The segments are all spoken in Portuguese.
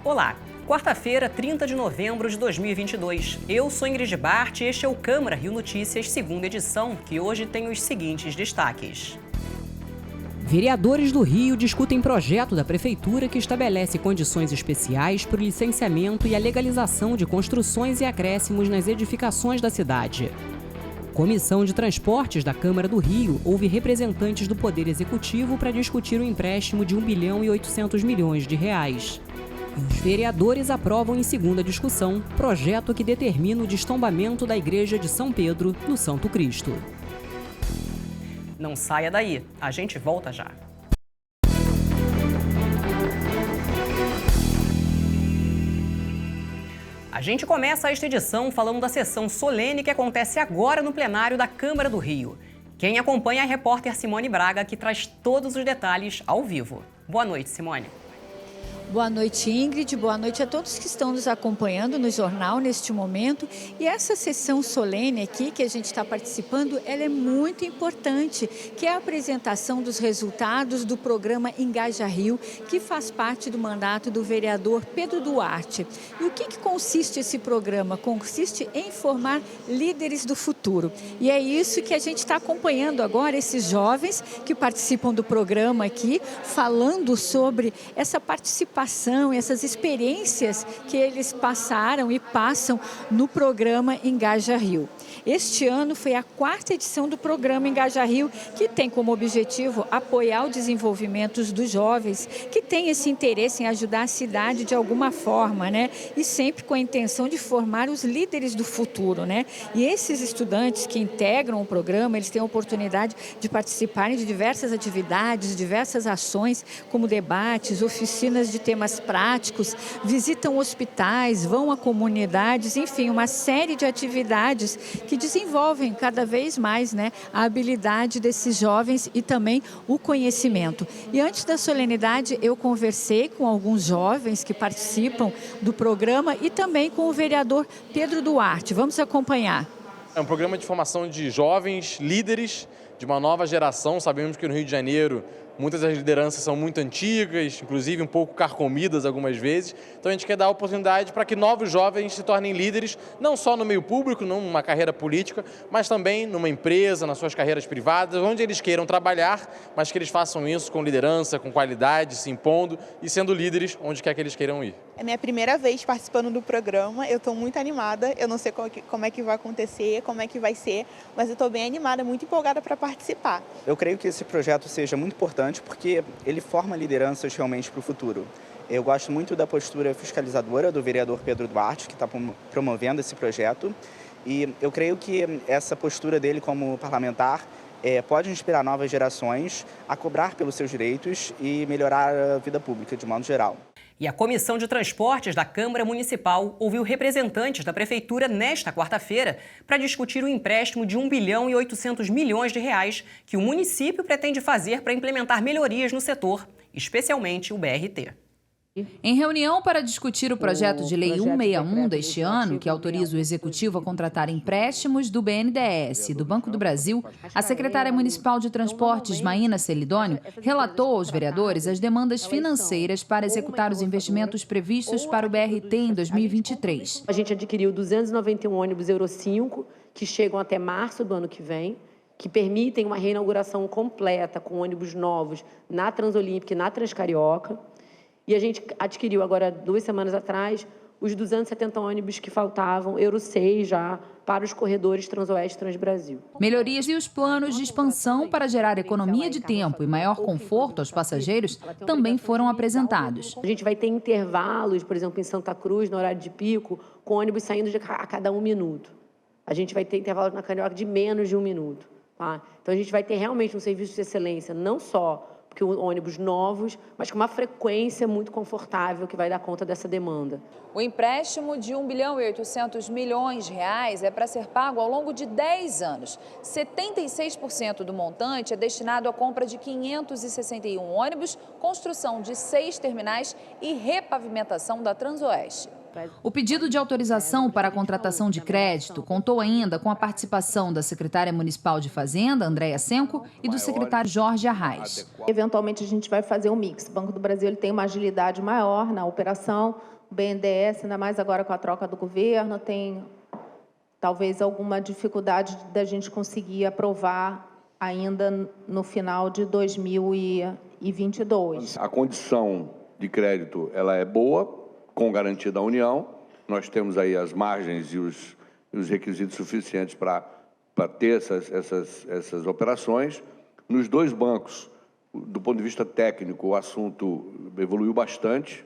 Olá, quarta-feira, 30 de novembro de 2022. Eu sou Ingrid Bart e este é o Câmara Rio Notícias, segunda edição, que hoje tem os seguintes destaques. Vereadores do Rio discutem projeto da Prefeitura que estabelece condições especiais para o licenciamento e a legalização de construções e acréscimos nas edificações da cidade. Comissão de Transportes da Câmara do Rio ouve representantes do Poder Executivo para discutir o empréstimo de 1 bilhão e 800 milhões de reais. E os vereadores aprovam em segunda discussão projeto que determina o destombamento da Igreja de São Pedro, no Santo Cristo. Não saia daí, a gente volta já. A gente começa esta edição falando da sessão solene que acontece agora no plenário da Câmara do Rio. Quem acompanha é a repórter Simone Braga, que traz todos os detalhes ao vivo. Boa noite, Simone. Boa noite, Ingrid. Boa noite a todos que estão nos acompanhando no jornal neste momento. E essa sessão solene aqui que a gente está participando, ela é muito importante, que é a apresentação dos resultados do programa Engaja Rio, que faz parte do mandato do vereador Pedro Duarte. E o que consiste esse programa? Consiste em formar líderes do futuro. E é isso que a gente está acompanhando agora, esses jovens que participam do programa aqui, falando sobre essa participação, essas experiências que eles passaram e passam no programa Engaja Rio. Este ano foi a 4ª edição do programa Engaja Rio, que tem como objetivo apoiar o desenvolvimento dos jovens que têm esse interesse em ajudar a cidade de alguma forma, né? E sempre com a intenção de formar os líderes do futuro, né? E esses estudantes que integram o programa, eles têm a oportunidade de participarem de diversas atividades, diversas ações, como debates, oficinas de temas práticos, visitam hospitais, vão a comunidades, enfim, uma série de atividades que desenvolvem cada vez mais, né, a habilidade desses jovens e também o conhecimento. E antes da solenidade, eu conversei com alguns jovens que participam do programa e também com o vereador Pedro Duarte. Vamos acompanhar. É um programa de formação de jovens líderes de uma nova geração. Sabemos que no Rio de Janeiro muitas das lideranças são muito antigas, inclusive um pouco carcomidas algumas vezes. Então a gente quer dar oportunidade para que novos jovens se tornem líderes, não só no meio público, numa carreira política, mas também numa empresa, nas suas carreiras privadas, onde eles queiram trabalhar, mas que eles façam isso com liderança, com qualidade, se impondo e sendo líderes onde quer que eles queiram ir. É minha primeira vez participando do programa, eu estou muito animada, eu não sei como é que vai acontecer, como é que vai ser, mas eu estou bem animada, muito empolgada para participar. Eu creio que esse projeto seja muito importante porque ele forma lideranças realmente para o futuro. Eu gosto muito da postura fiscalizadora do vereador Pedro Duarte, que está promovendo esse projeto, e eu creio que essa postura dele como parlamentar pode inspirar novas gerações a cobrar pelos seus direitos e melhorar a vida pública de modo geral. E a Comissão de Transportes da Câmara Municipal ouviu representantes da Prefeitura nesta quarta-feira para discutir o empréstimo de 1 bilhão e 800 milhões de reais que o município pretende fazer para implementar melhorias no setor, especialmente o BRT. Em reunião para discutir o projeto de lei 161 deste ano, que autoriza o Executivo a contratar empréstimos do BNDES e do Banco do Brasil, a secretária municipal de Transportes, Maína Celidônio, relatou aos vereadores as demandas financeiras para executar os investimentos previstos para o BRT em 2023. A gente adquiriu 291 ônibus Euro 5, que chegam até março do ano que vem, que permitem uma reinauguração completa com ônibus novos na Transolímpica e na Transcarioca. E a gente adquiriu agora, 2 semanas atrás, os 270 ônibus que faltavam, Euro 6 já, para os corredores Transoeste e Transbrasil. Melhorias e os planos de expansão para gerar economia de tempo e maior conforto aos passageiros também foram apresentados. A gente vai ter intervalos, por exemplo, em Santa Cruz, no horário de pico, com ônibus saindo a cada 1 minuto. A gente vai ter intervalos na Carioca de menos de 1 minuto. Tá? Então a gente vai ter realmente um serviço de excelência, não só porque ônibus novos, mas com uma frequência muito confortável que vai dar conta dessa demanda. O empréstimo de 1 bilhão e 800 milhões de reais é para ser pago ao longo de 10 anos. 76% do montante é destinado à compra de 561 ônibus, construção de 6 terminais e repavimentação da Transoeste. O pedido de autorização para a contratação de crédito contou ainda com a participação da secretária municipal de Fazenda, Andréia Senco, e do secretário Jorge Arraes. Eventualmente a gente vai fazer um mix. O Banco do Brasil ele tem uma agilidade maior na operação, o BNDES, ainda mais agora com a troca do governo, tem talvez alguma dificuldade da gente conseguir aprovar ainda no final de 2022. A condição de crédito ela é boa, com garantia da União. Nós temos aí as margens e os requisitos suficientes para ter essas operações. Nos dois bancos, do ponto de vista técnico, o assunto evoluiu bastante.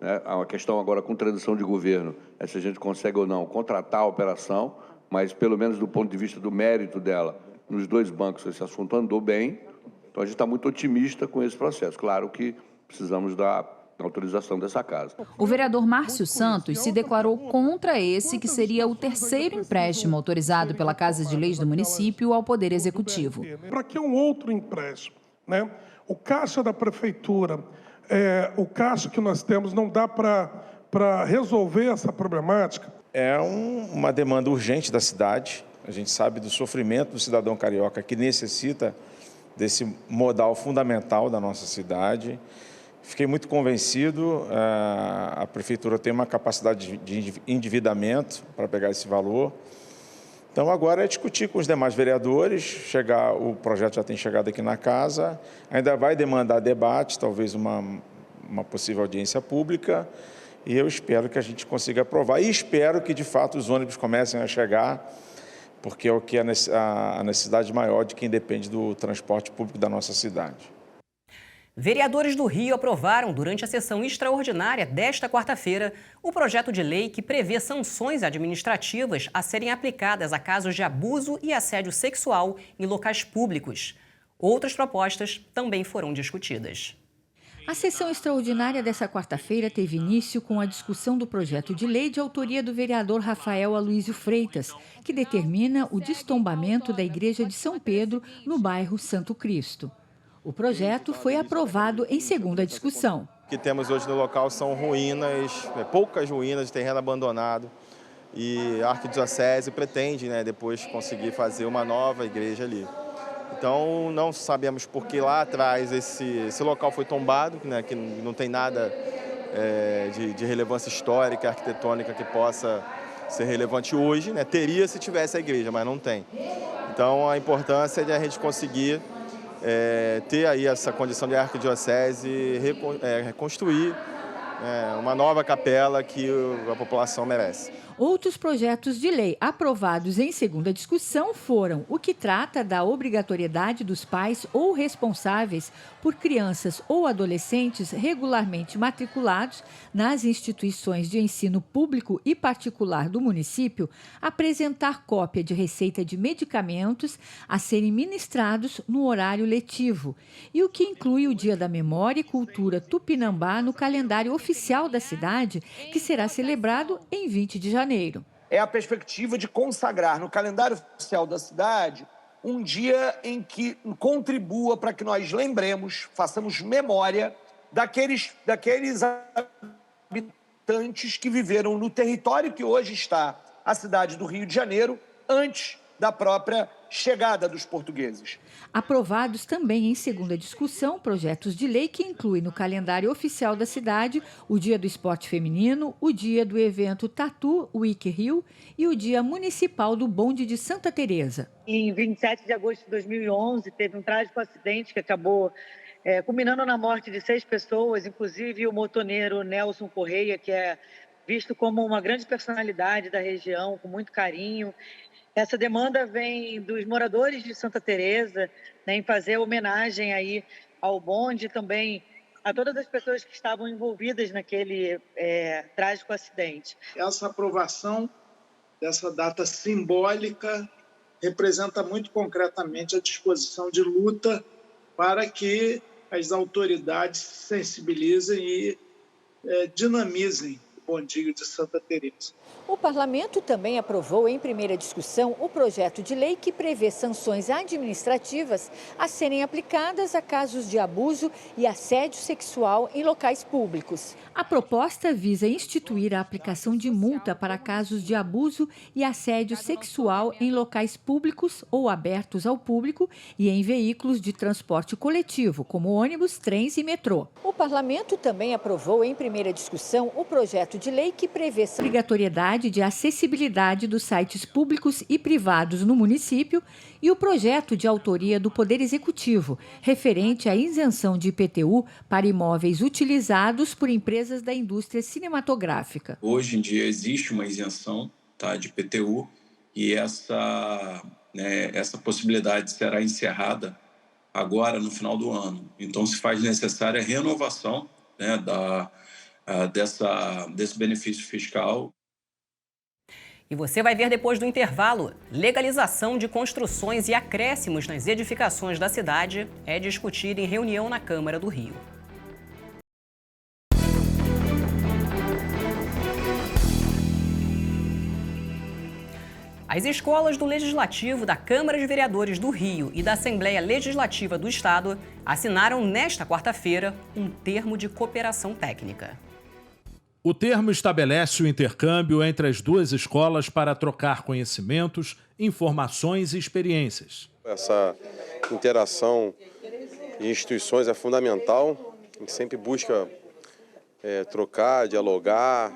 Né? A questão agora com transição de governo é se a gente consegue ou não contratar a operação, mas pelo menos do ponto de vista do mérito dela, nos dois bancos esse assunto andou bem. Então a gente está muito otimista com esse processo. Claro que precisamos da autorização dessa casa. O vereador Márcio Santos se declarou contra esse que seria o terceiro empréstimo autorizado pela Casa de Leis do município ao Poder Executivo. Para que um outro empréstimo? Né? O caixa da prefeitura, o caixa que nós temos não dá para resolver essa problemática? É uma demanda urgente da cidade. A gente sabe do sofrimento do cidadão carioca que necessita desse modal fundamental da nossa cidade. Fiquei muito convencido, a prefeitura tem uma capacidade de endividamento para pegar esse valor. Então, agora é discutir com os demais vereadores, o projeto já tem chegado aqui na casa, ainda vai demandar debate, talvez uma possível audiência pública, e eu espero que a gente consiga aprovar. E espero que, de fato, os ônibus comecem a chegar, porque é o que é a necessidade maior de quem depende do transporte público da nossa cidade. Vereadores do Rio aprovaram, durante a sessão extraordinária desta quarta-feira, o projeto de lei que prevê sanções administrativas a serem aplicadas a casos de abuso e assédio sexual em locais públicos. Outras propostas também foram discutidas. A sessão extraordinária dessa quarta-feira teve início com a discussão do projeto de lei de autoria do vereador Rafael Aloísio Freitas, que determina o destombamento da Igreja de São Pedro no bairro Santo Cristo. O projeto foi aprovado em segunda discussão. O que temos hoje no local são ruínas, poucas ruínas de terreno abandonado, e a Arquidiocese pretende, depois conseguir fazer uma nova igreja ali. Então, não sabemos por que lá atrás esse local foi tombado, que não tem nada de relevância histórica, arquitetônica que possa ser relevante hoje. Teria se tivesse a igreja, mas não tem. Então, a importância é de a gente conseguir ter aí essa condição de arquidiocese e reconstruir uma nova capela que a população merece. Outros projetos de lei aprovados em segunda discussão foram o que trata da obrigatoriedade dos pais ou responsáveis por crianças ou adolescentes regularmente matriculados nas instituições de ensino público e particular do município apresentar cópia de receita de medicamentos a serem ministrados no horário letivo, e o que inclui o Dia da Memória e Cultura Tupinambá no calendário oficial da cidade, que será celebrado em 20 de janeiro. É a perspectiva de consagrar no calendário oficial da cidade um dia em que contribua para que nós lembremos, façamos memória daqueles habitantes que viveram no território que hoje está a cidade do Rio de Janeiro antes da própria chegada dos portugueses. Aprovados também em segunda discussão projetos de lei que incluem no calendário oficial da cidade o Dia do Esporte Feminino, o Dia do evento Tatu Week Rio e o Dia Municipal do Bonde de Santa Teresa. Em 27 de agosto de 2011, teve um trágico acidente que acabou culminando na morte de 6 pessoas, inclusive o motoneiro Nelson Correia, que é visto como uma grande personalidade da região, com muito carinho. Essa demanda vem dos moradores de Santa Teresa, em fazer homenagem aí ao bonde e também a todas as pessoas que estavam envolvidas naquele trágico acidente. Essa aprovação dessa data simbólica representa muito concretamente a disposição de luta para que as autoridades se sensibilizem e dinamizem Bondinho de Santa Teresa. O parlamento também aprovou em primeira discussão o projeto de lei que prevê sanções administrativas a serem aplicadas a casos de abuso e assédio sexual em locais públicos. A proposta visa instituir a aplicação de multa para casos de abuso e assédio sexual em locais públicos ou abertos ao público e em veículos de transporte coletivo, como ônibus, trens e metrô. O parlamento também aprovou em primeira discussão o projeto de lei que prevê a obrigatoriedade de acessibilidade dos sites públicos e privados no município e o projeto de autoria do Poder Executivo, referente à isenção de IPTU para imóveis utilizados por empresas da indústria cinematográfica. Hoje em dia existe uma isenção, de IPTU e essa possibilidade será encerrada agora no final do ano. Então se faz necessária a renovação desse benefício fiscal. E você vai ver depois do intervalo, legalização de construções e acréscimos nas edificações da cidade é discutida em reunião na Câmara do Rio. As escolas do Legislativo da Câmara de Vereadores do Rio e da Assembleia Legislativa do Estado assinaram nesta quarta-feira um termo de cooperação técnica. O termo estabelece o intercâmbio entre as duas escolas para trocar conhecimentos, informações e experiências. Essa interação de instituições é fundamental. A gente sempre busca trocar, dialogar,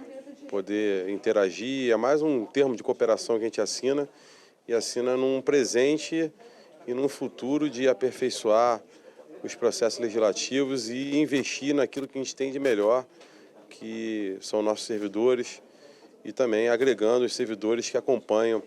poder interagir. É mais um termo de cooperação que a gente assina e assina num presente e num futuro de aperfeiçoar os processos legislativos e investir naquilo que a gente tem de melhor, que são nossos servidores, e também agregando os servidores que acompanham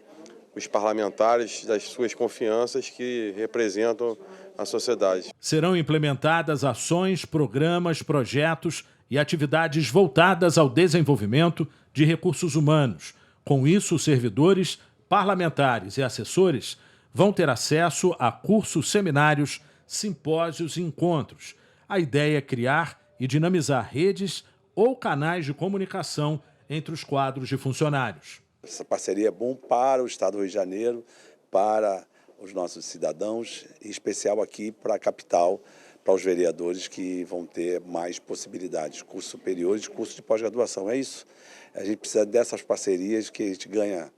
os parlamentares das suas confianças que representam a sociedade. Serão implementadas ações, programas, projetos e atividades voltadas ao desenvolvimento de recursos humanos. Com isso, os servidores, parlamentares e assessores vão ter acesso a cursos, seminários, simpósios e encontros. A ideia é criar e dinamizar redes ou canais de comunicação entre os quadros de funcionários. Essa parceria é bom para o Estado do Rio de Janeiro, para os nossos cidadãos, em especial aqui para a capital, para os vereadores que vão ter mais possibilidades, cursos superiores, cursos de pós-graduação. É isso. A gente precisa dessas parcerias que a gente ganha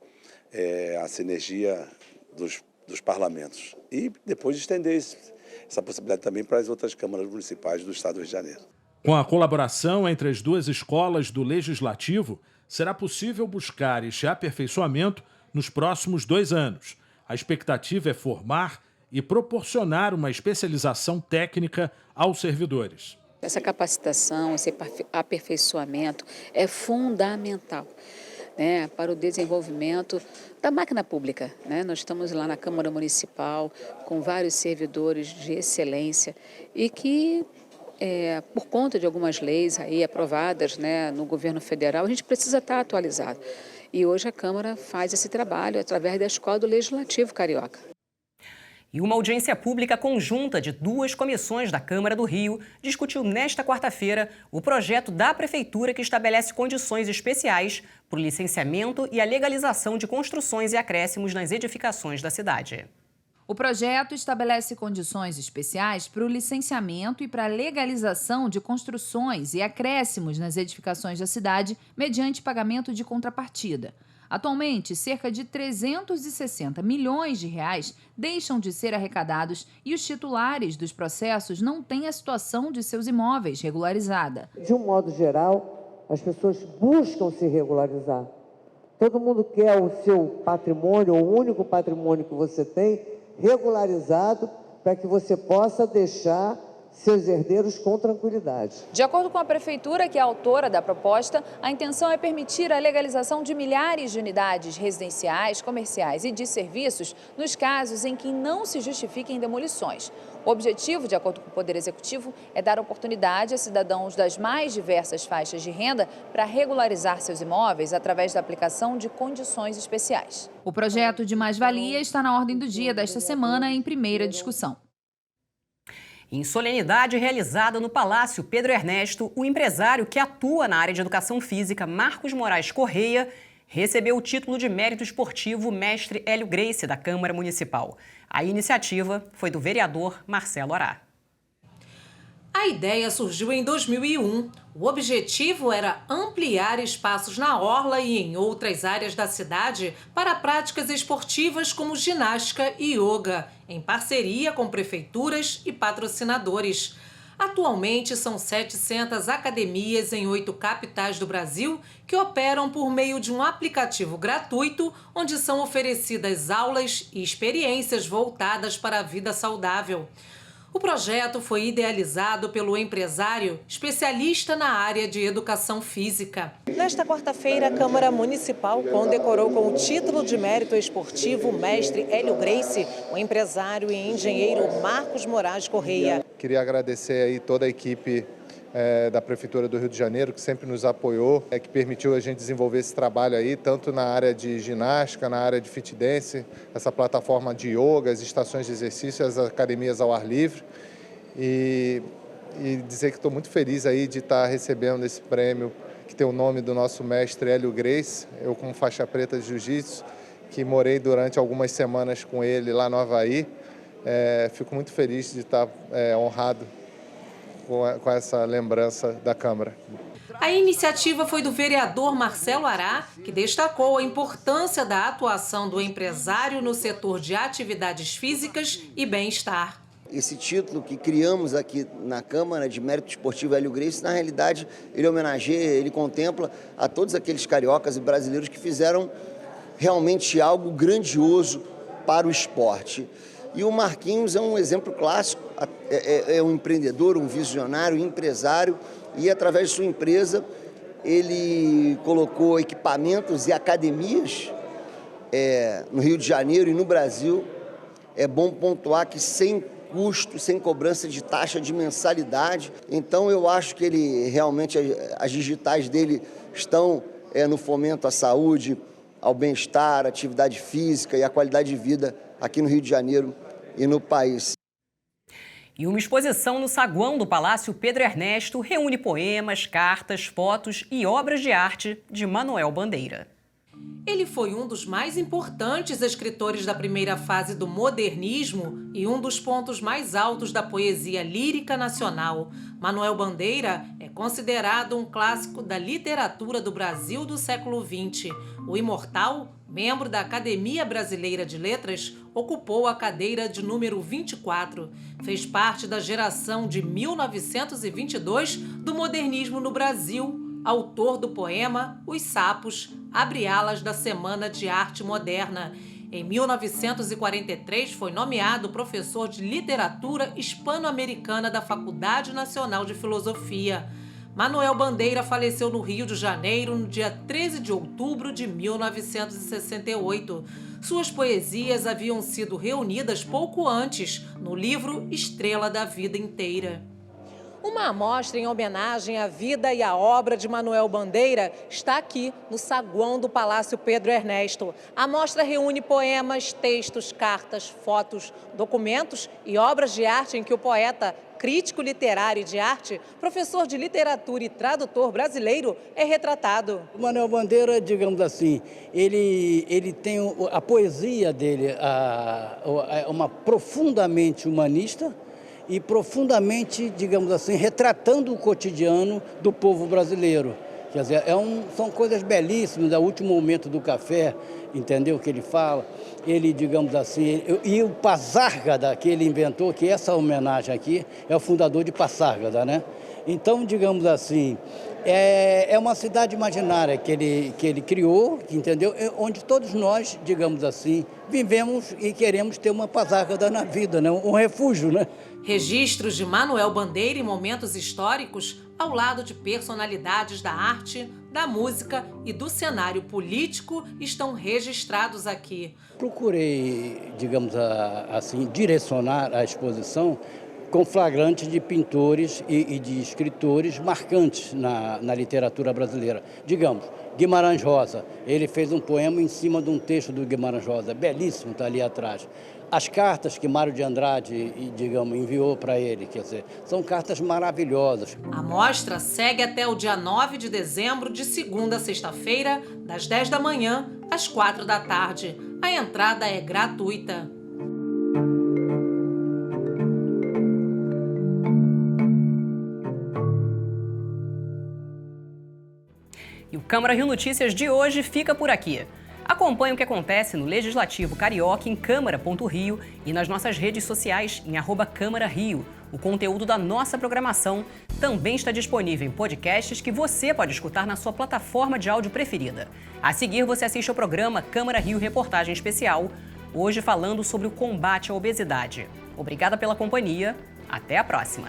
a sinergia dos parlamentos. E depois estender essa possibilidade também para as outras câmaras municipais do Estado do Rio de Janeiro. Com a colaboração entre as duas escolas do Legislativo, será possível buscar este aperfeiçoamento nos próximos 2 anos. A expectativa é formar e proporcionar uma especialização técnica aos servidores. Essa capacitação, esse aperfeiçoamento é fundamental, para o desenvolvimento da máquina pública. Nós estamos lá na Câmara Municipal com vários servidores de excelência e que, por conta de algumas leis aí aprovadas no governo federal, a gente precisa estar atualizado. E hoje a Câmara faz esse trabalho através da Escola do Legislativo Carioca. E uma audiência pública conjunta de 2 comissões da Câmara do Rio discutiu nesta quarta-feira o projeto da Prefeitura que estabelece condições especiais para o licenciamento e a legalização de construções e acréscimos nas edificações da cidade. O projeto estabelece condições especiais para o licenciamento e para a legalização de construções e acréscimos nas edificações da cidade mediante pagamento de contrapartida. Atualmente, cerca de 360 milhões de reais deixam de ser arrecadados e os titulares dos processos não têm a situação de seus imóveis regularizada. De um modo geral, as pessoas buscam se regularizar. Todo mundo quer o seu patrimônio, o único patrimônio que você tem, regularizado para que você possa deixar seus herdeiros com tranquilidade. De acordo com a Prefeitura, que é a autora da proposta, a intenção é permitir a legalização de milhares de unidades residenciais, comerciais e de serviços nos casos em que não se justifiquem demolições. O objetivo, de acordo com o Poder Executivo, é dar oportunidade a cidadãos das mais diversas faixas de renda para regularizar seus imóveis através da aplicação de condições especiais. O projeto de mais-valia está na ordem do dia desta semana em primeira discussão. Em solenidade realizada no Palácio Pedro Ernesto, o empresário que atua na área de educação física, Marcos Moraes Correia, recebeu o título de mérito esportivo Mestre Hélio Gracie da Câmara Municipal. A iniciativa foi do vereador Marcelo Ará. A ideia surgiu em 2001. O objetivo era ampliar espaços na orla e em outras áreas da cidade para práticas esportivas como ginástica e yoga, em parceria com prefeituras e patrocinadores. Atualmente, são 700 academias em 8 capitais do Brasil que operam por meio de um aplicativo gratuito, onde são oferecidas aulas e experiências voltadas para a vida saudável. O projeto foi idealizado pelo empresário especialista na área de educação física. Nesta quarta-feira, a Câmara Municipal condecorou com o título de mérito esportivo Mestre Hélio Gracie o empresário e engenheiro Marcos Moraes Correia. Queria agradecer aí toda a equipe da Prefeitura do Rio de Janeiro, que sempre nos apoiou, que permitiu a gente desenvolver esse trabalho aí, tanto na área de ginástica, na área de fit dance, essa plataforma de yoga, as estações de exercício, as academias ao ar livre. E dizer que estou muito feliz aí de estar recebendo esse prêmio, que tem o nome do nosso mestre Hélio Gracie, eu como faixa preta de jiu-jitsu, que morei durante algumas semanas com ele lá no Havaí. Fico muito feliz de estar honrado com essa lembrança da Câmara. A iniciativa foi do vereador Marcelo Ará, que destacou a importância da atuação do empresário no setor de atividades físicas e bem-estar. Esse título que criamos aqui na Câmara de Mérito Esportivo Hélio Gracie, na realidade, ele homenageia, ele contempla a todos aqueles cariocas e brasileiros que fizeram realmente algo grandioso para o esporte. E o Marquinhos é um exemplo clássico, é um empreendedor, um visionário, um empresário, e através de sua empresa ele colocou equipamentos e academias no Rio de Janeiro e no Brasil. É bom pontuar que sem custo, sem cobrança de taxa de mensalidade. Então eu acho que ele realmente, as digitais dele estão no fomento à saúde, ao bem-estar, à atividade física e à qualidade de vida aqui no Rio de Janeiro e no país. E uma exposição no saguão do Palácio Pedro Ernesto reúne poemas, cartas, fotos e obras de arte de Manuel Bandeira. Ele foi um dos mais importantes escritores da primeira fase do modernismo e um dos pontos mais altos da poesia lírica nacional. Manuel Bandeira é considerado um clássico da literatura do Brasil do século XX. O imortal, membro da Academia Brasileira de Letras, ocupou a cadeira de número 24. Fez parte da geração de 1922 do modernismo no Brasil. Autor do poema Os Sapos, abre alas da Semana de Arte Moderna. Em 1943, foi nomeado professor de literatura hispano-americana da Faculdade Nacional de Filosofia. Manuel Bandeira faleceu no Rio de Janeiro no dia 13 de outubro de 1968. Suas poesias haviam sido reunidas pouco antes, no livro Estrela da Vida Inteira. Uma amostra em homenagem à vida e à obra de Manuel Bandeira está aqui no saguão do Palácio Pedro Ernesto. A mostra reúne poemas, textos, cartas, fotos, documentos e obras de arte em que o poeta, crítico literário e de arte, professor de literatura e tradutor brasileiro, é retratado. O Manuel Bandeira, digamos assim, ele tem a poesia dele, uma profundamente humanista, e profundamente, digamos assim, retratando o cotidiano do povo brasileiro. Quer dizer, são coisas belíssimas, o último momento do café, entendeu o que ele fala? Ele, digamos assim, e o Passárgada que ele inventou, que essa homenagem aqui é o fundador de Passárgada, né? Então, digamos assim, é uma cidade imaginária que ele criou, entendeu? Onde todos nós, digamos assim, vivemos e queremos ter uma Passárgada na vida, né? Um refúgio, né? Registros de Manuel Bandeira em momentos históricos ao lado de personalidades da arte, da música e do cenário político estão registrados aqui. Procurei, digamos assim, direcionar a exposição com flagrante de pintores e de escritores marcantes na literatura brasileira. Digamos, Guimarães Rosa, ele fez um poema em cima de um texto do Guimarães Rosa, belíssimo, está ali atrás. As cartas que Mário de Andrade, digamos, enviou para ele, quer dizer, são cartas maravilhosas. A mostra segue até o dia 9 de dezembro, de segunda a sexta-feira, das 10 da manhã às 4 da tarde. A entrada é gratuita. E o Câmara Rio Notícias de hoje fica por aqui. Acompanhe o que acontece no Legislativo Carioca em câmara.rio e nas nossas redes sociais em @CâmaraRio. O conteúdo da nossa programação também está disponível em podcasts que você pode escutar na sua plataforma de áudio preferida. A seguir, você assiste ao programa Câmara Rio Reportagem Especial, hoje falando sobre o combate à obesidade. Obrigada pela companhia. Até a próxima.